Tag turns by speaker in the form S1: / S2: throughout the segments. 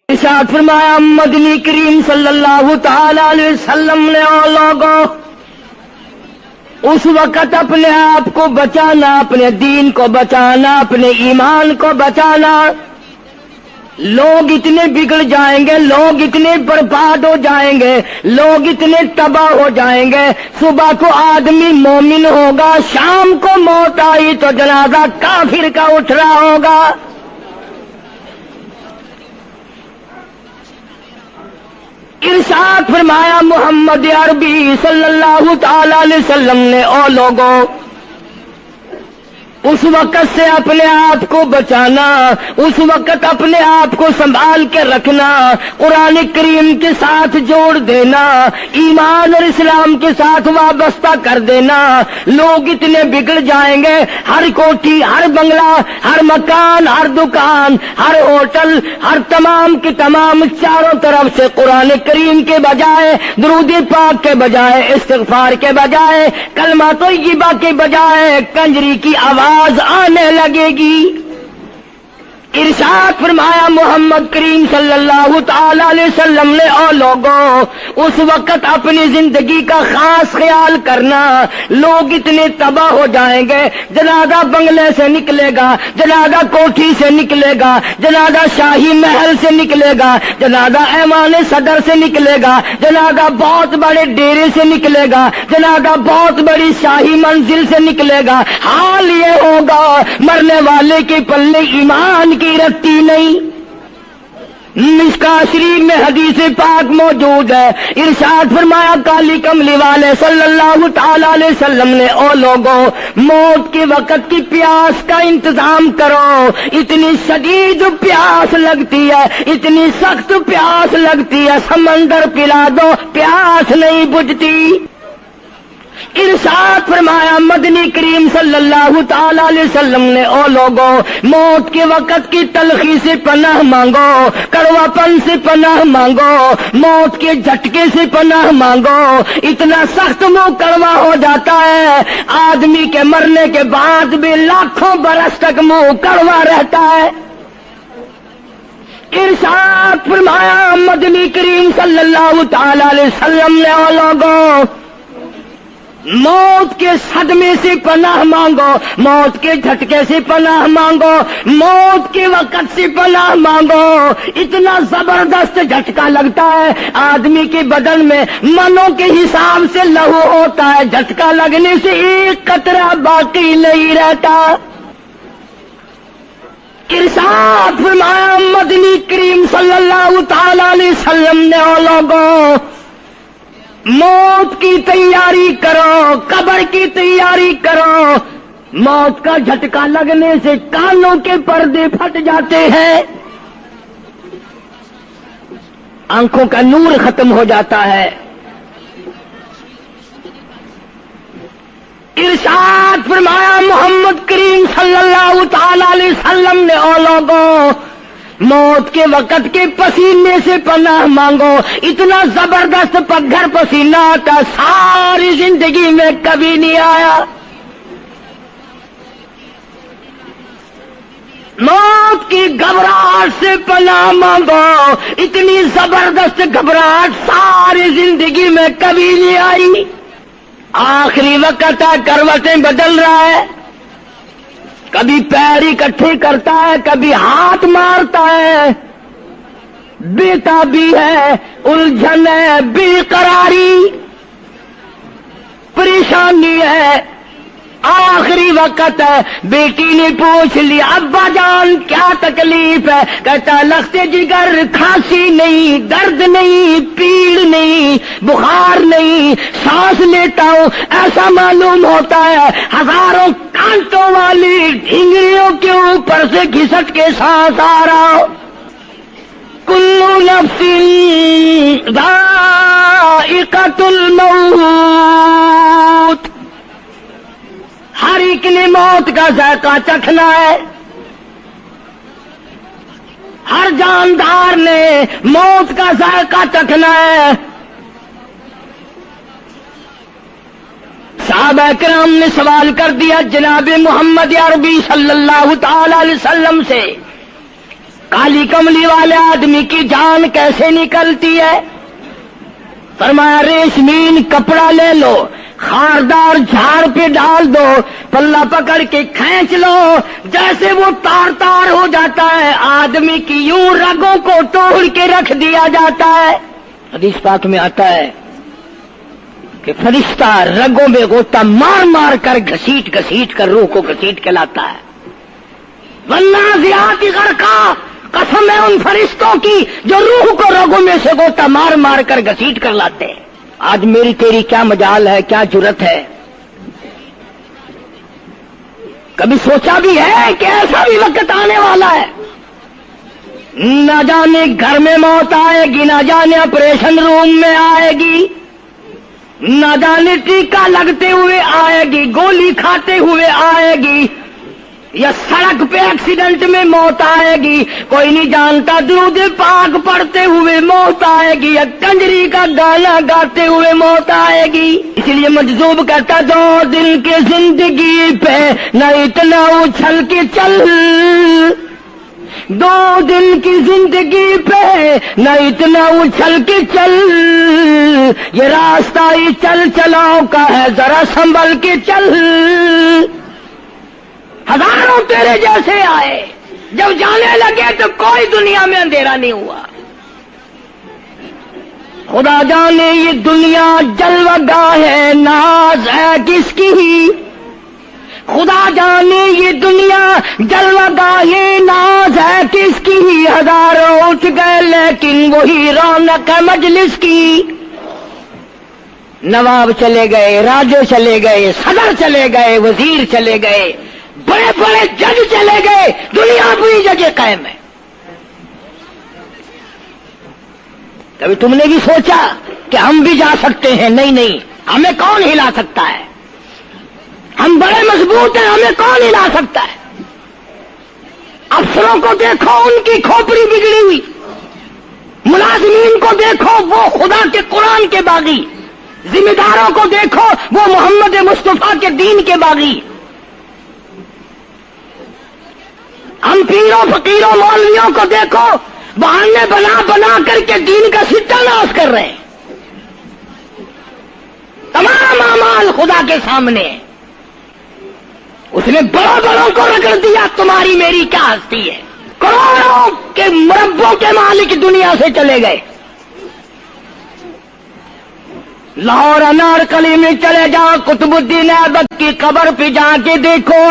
S1: ارشاد فرمایا مدنی کریم صلی اللہ تعالی علیہ وسلم نے اور لوگوں اس وقت اپنے آپ کو بچانا، اپنے دین کو بچانا، اپنے ایمان کو بچانا. لوگ اتنے بگڑ جائیں گے، لوگ اتنے برباد ہو جائیں گے، لوگ اتنے تباہ ہو جائیں گے. صبح کو آدمی مومن ہوگا، شام کو موت آئی تو جنازہ کافر کا اٹھ رہا ہوگا. ارشاد فرمایا محمد عربی صلی اللہ تعالی علیہ وسلم نے او لوگوں اس وقت سے اپنے آپ کو بچانا، اس وقت اپنے آپ کو سنبھال کے رکھنا، قرآن کریم کے ساتھ جوڑ دینا، ایمان اور اسلام کے ساتھ وابستہ کر دینا. لوگ اتنے بگڑ جائیں گے، ہر کوٹھی، ہر بنگلہ، ہر مکان، ہر دکان، ہر ہوٹل، ہر تمام کے تمام چاروں طرف سے قرآن کریم کے بجائے، درود پاک کے بجائے، استغفار کے بجائے، کلمہ طیبہ کے بجائے کنجری کی آواز آنے لگے گی. ارشاد فرمایا محمد کریم صلی اللہ تعالی علیہ وسلم نے او لوگوں اس وقت اپنی زندگی کا خاص خیال کرنا. لوگ اتنے تباہ ہو جائیں گے، جنازہ بنگلے سے نکلے گا، جنازہ کوٹھی سے نکلے گا، جنازہ شاہی محل سے نکلے گا، جنازہ ایوان صدر سے نکلے گا، جنازہ بہت بڑے ڈیرے سے نکلے گا، جنازہ بہت بڑی شاہی منزل سے نکلے گا. حال یہ ہوگا مرنے والے کے پلے ایمان کی رتی نہیں. مشکاۃ شریف میں حدیث پاک موجود ہے. ارشاد فرمایا کالی کملی والے صلی اللہ تعالی علیہ وسلم نے او لوگوں موت کے وقت کی پیاس کا انتظام کرو. اتنی شدید پیاس لگتی ہے، اتنی سخت پیاس لگتی ہے، سمندر پلا دو پیاس نہیں بجھتی. ارشاد فرمایا مدنی کریم صلی اللہ تعالی علیہ وسلم نے او لوگوں موت کے وقت کی تلخی سے پناہ مانگو، کڑوا پن سے پناہ مانگو، موت کے جھٹکے سے پناہ مانگو. اتنا سخت منہ کڑوا ہو جاتا ہے، آدمی کے مرنے کے بعد بھی لاکھوں برس تک منہ کڑوا رہتا ہے. ارشاد فرمایا مدنی کریم صلی اللہ تعالی علیہ وسلم نے او لوگوں موت کے صدمے سے پناہ مانگو، موت کے جھٹکے سے پناہ مانگو، موت کے وقت سے پناہ مانگو. اتنا زبردست جھٹکا لگتا ہے، آدمی کے بدن میں منوں کے حساب سے لہو ہوتا ہے، جھٹکا لگنے سے ایک قطرہ باقی نہیں رہتا. ارشاد فرمایا مدنی کریم صلی اللہ تعالی علیہ وسلم نے او لوگوں موت کی تیاری کرو، قبر کی تیاری کرو. موت کا جھٹکا لگنے سے کانوں کے پردے پھٹ جاتے ہیں، آنکھوں کا نور ختم ہو جاتا ہے. ارشاد فرمایا محمد کریم صلی اللہ تعالی علیہ وسلم نے او لوگوں موت کے وقت کے پسینے سے پناہ مانگو. اتنا زبردست پگھر پسینہ آتا ساری زندگی میں کبھی نہیں آیا. موت کی گھبراہٹ سے پناہ مانگو. اتنی زبردست گھبراہٹ ساری زندگی میں کبھی نہیں آئی. آخری وقت ہے، کروٹیں بدل رہا ہے، کبھی پیر اکٹھے کرتا ہے، کبھی ہاتھ مارتا ہے، بےتابی ہے، الجھن ہے، بے قراری، پریشانی ہے. آخری وقت ہے. بیٹی نے پوچھ لیا ابا جان کیا تکلیف ہے؟ کہتا لخت جگر، کھانسی نہیں، درد نہیں، پیڑ نہیں، بخار نہیں، سانس لیتا ہوں ایسا معلوم ہوتا ہے ہزاروں کانٹوں والی ڈھینگریوں کے اوپر سے گھسٹ کے سانس آ رہا ہو. کلو نفس ذائقۃ الموت، ہر ایک نے موت کا ذائقہ چکھنا ہے. ہر جاندار نے موت کا ذائقہ چکھنا ہے. صحابہ کرام نے سوال کر دیا جناب محمد عربی صلی اللہ تعالی علیہ وسلم سے کالی کملی والے آدمی کی جان کیسے نکلتی ہے؟ فرمایا ریشمین کپڑا لے لو، خاردار جھاڑ پہ ڈال دو، پلہ پکڑ کے کھینچ لو، جیسے وہ تار تار ہو جاتا ہے آدمی کی یوں رگوں کو توڑ کے رکھ دیا جاتا ہے۔ حدیث پاک میں آتا ہے کہ فرشتہ رگوں میں غوطہ مار مار کر گھسیٹ گھسیٹ کر روح کو گھسیٹ کے لاتا ہے۔ والنازعات غرقا، قسم ہے ان فرشتوں کی جو روح کو رگوں میں سے غوطہ مار مار کر گھسیٹ کر لاتے ہیں۔ آج میری تیری کیا مجال ہے، کیا جرت ہے؟ کبھی سوچا بھی ہے کہ ایسا بھی وقت آنے والا ہے، نہ جانے گھر میں موت آئے گی، نہ جانے آپریشن روم میں آئے گی، نہ جانے ٹیکا لگتے ہوئے آئے گی، گولی کھاتے ہوئے آئے گی، یا سڑک پہ ایکسیڈنٹ میں موت آئے گی، کوئی نہیں جانتا، درود پاک پڑھتے ہوئے موت آئے گی، یا کنجری کا گانا گاتے ہوئے موت آئے گی۔ اس لیے مجذوب کرتا 2 دن کی زندگی پہ نہ اتنا اچھل کے چل، 2 دن کی زندگی پہ نہ اتنا اچھل کے چل، یہ راستہ ہی چل چلاؤ کا ہے، ذرا سنبھل کے چل۔ ہزاروں تیرے جیسے آئے، جب جانے لگے تو کوئی دنیا میں اندھیرا نہیں ہوا۔ خدا جانے یہ دنیا جلوہ گاہ ہے، ناز ہے کس کی؟ خدا جانے یہ دنیا جلوہ گاہ ہے، ناز ہے کس کی؟ ہزاروں اٹھ گئے لیکن وہی رونق ہے مجلس کی۔ نواب چلے گئے، راجے چلے گئے، صدر چلے گئے، وزیر چلے گئے، بڑے بڑے جج چلے گئے، دنیا اپنی جگہ قائم ہے۔ کبھی تم نے بھی سوچا کہ ہم بھی جا سکتے ہیں؟ نہیں نہیں، ہمیں کون ہلا سکتا ہے؟ ہم بڑے مضبوط ہیں، ہمیں کون ہلا سکتا ہے؟ افسروں کو دیکھو، ان کی کھوپڑی بگڑی ہوئی، ملازمین کو دیکھو وہ خدا کے قرآن کے باغی، ذمہ داروں کو دیکھو وہ محمد مصطفیٰ کے دین کے باغی۔ ہم پیروں فقیروں مولویوں کو دیکھو، بہانے بنا بنا کر کے دین کا ستہ ناش کر رہے ہیں۔ تمام اعمال خدا کے سامنے، اس نے بڑوں بڑوں کو رگڑ دیا، تمہاری میری کیا ہستی ہے؟ کروڑوں کے مربوں کے مالک دنیا سے چلے گئے۔ لاہور انارکلی میں چلے جاؤ، قطب الدین ایبک کی قبر پہ جا کے دیکھو،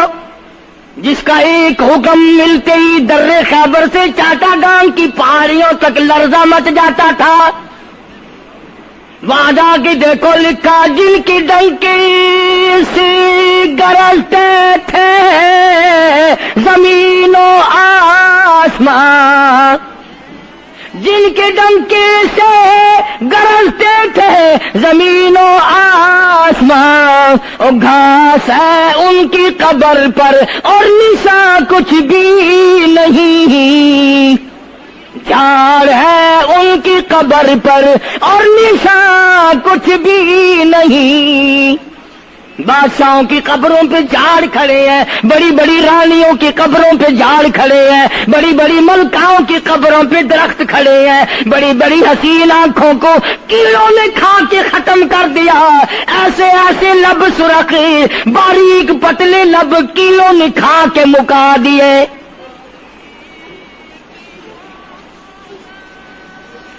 S1: جس کا ایک حکم ملتے ہی در خیبر سے چاٹا گام کی پہاڑیوں تک لرزہ مچ جاتا تھا۔ وہاں جا کے دیکھو لکھا، جن کی ڈنکی سے گرجتے تھے زمین و آسمان، جن کے ڈنکے سے گرجتے تھے زمین و آسمان، اور گھاس ہے ان کی قبر پر اور نشان کچھ بھی نہیں، جھاڑ ہے ان کی قبر پر اور نشان کچھ بھی نہیں۔ بادشاہوں کی قبروں پہ جھاڑ کھڑے ہیں، بڑی بڑی رانیوں کی قبروں پہ جھاڑ کھڑے ہیں، بڑی بڑی ملکاؤں کی قبروں پہ درخت کھڑے ہیں، بڑی بڑی حسین آنکھوں کو کیڑوں نے کھا کے ختم کر دیا، ایسے ایسے لب سرخ باریک پتلے لب کیڑوں نے کھا کے مکا دیے۔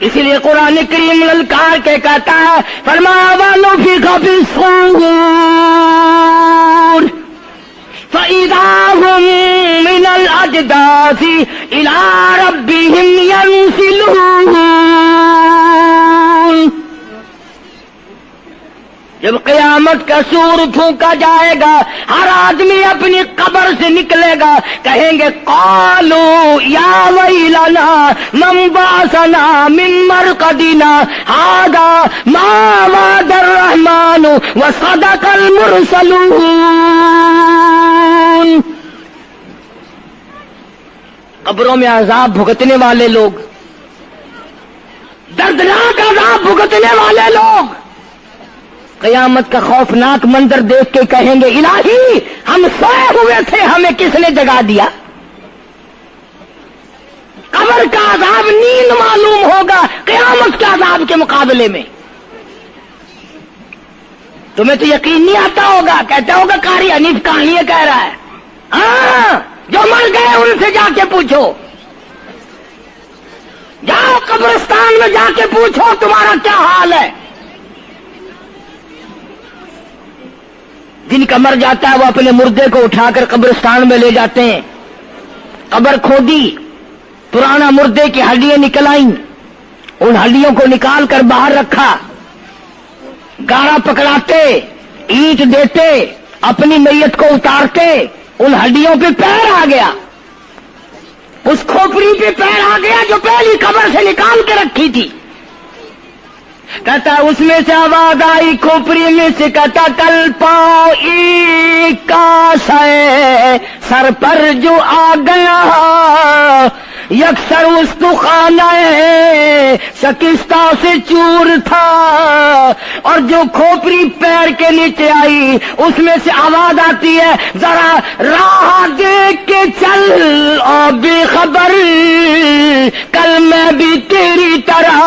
S1: اسی لیے قرآن کریم للکار کے کہتا ہے، فرمایا وَنُفِخَ فِي الصُّورِ فَإِذَا هُم مِّنَ الْأَجْدَاثِ إِلَىٰ رَبِّهِمْ يَنسِلُونَ۔ جب قیامت کا سور پھونکا جائے گا، ہر آدمی اپنی قبر سے نکلے گا، کہیں گے قالوا یا ویلنا من بعثنا من مرقدنا هذا ما وعد الرحمن وصدق المرسلون۔ قبروں میں عذاب بھگتنے والے لوگ، دردناک عذاب بھگتنے والے لوگ قیامت کا خوفناک منظر دیکھ کے کہیں گے الہی ہم سوئے ہوئے تھے، ہمیں کس نے جگا دیا؟ قبر کا عذاب نیند معلوم ہوگا قیامت کے عذاب کے مقابلے میں. تمہیں تو یقین نہیں آتا ہوگا, کہتا ہوگا قاری حنیف کہانیاں کہہ رہا ہے. ہاں, جو مر گئے ان سے جا کے پوچھو, جاؤ قبرستان میں جا کے پوچھو تمہارا کیا حال ہے. جن کا مر جاتا ہے وہ اپنے مردے کو اٹھا کر قبرستان میں لے جاتے ہیں. قبر کھودی, پرانا مردے کی ہڈیاں نکل آئیں, ان ہڈیوں کو نکال کر باہر رکھا, گاڑا پکڑاتے, اینٹ دیتے, اپنی میت کو اتارتے, ان ہڈیوں پہ پیر آ گیا, اس کھوپڑی پہ پیر آ گیا جو پہلی قبر سے نکال کے رکھی تھی. کہتا اس میں سے آواز آئی کھوپڑی میں سے, کہتا کل پاؤں ایک کاش ہے سر پر جو آ گیا, یکسر استخانہ شکستہ سے چور تھا. اور جو کھوپڑی پیر کے نیچے آئی اس میں سے آواز آتی ہے ذرا راہ دیکھ کے چل اور بے خبر, کل میں بھی تیری طرح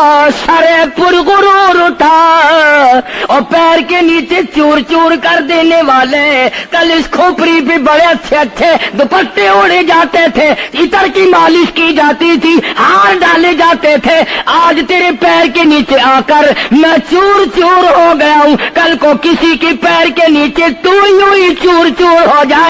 S1: سرے پر غرور تھا. اور پیر کے نیچے چور چور کر دینے والے, کل اس کھوپڑی پہ بڑے اچھے اچھے دوپٹے اوڑے جاتے تھے, عطر کی مالش کی جاتی تھی, ہار ڈالے جاتے تھے, آج تیرے پیر کے نیچے آ کر میں چور چور ہو گیا ہوں. کل کو کسی کے پیر کے نیچے تو یوں ہی چور چور ہو جائے.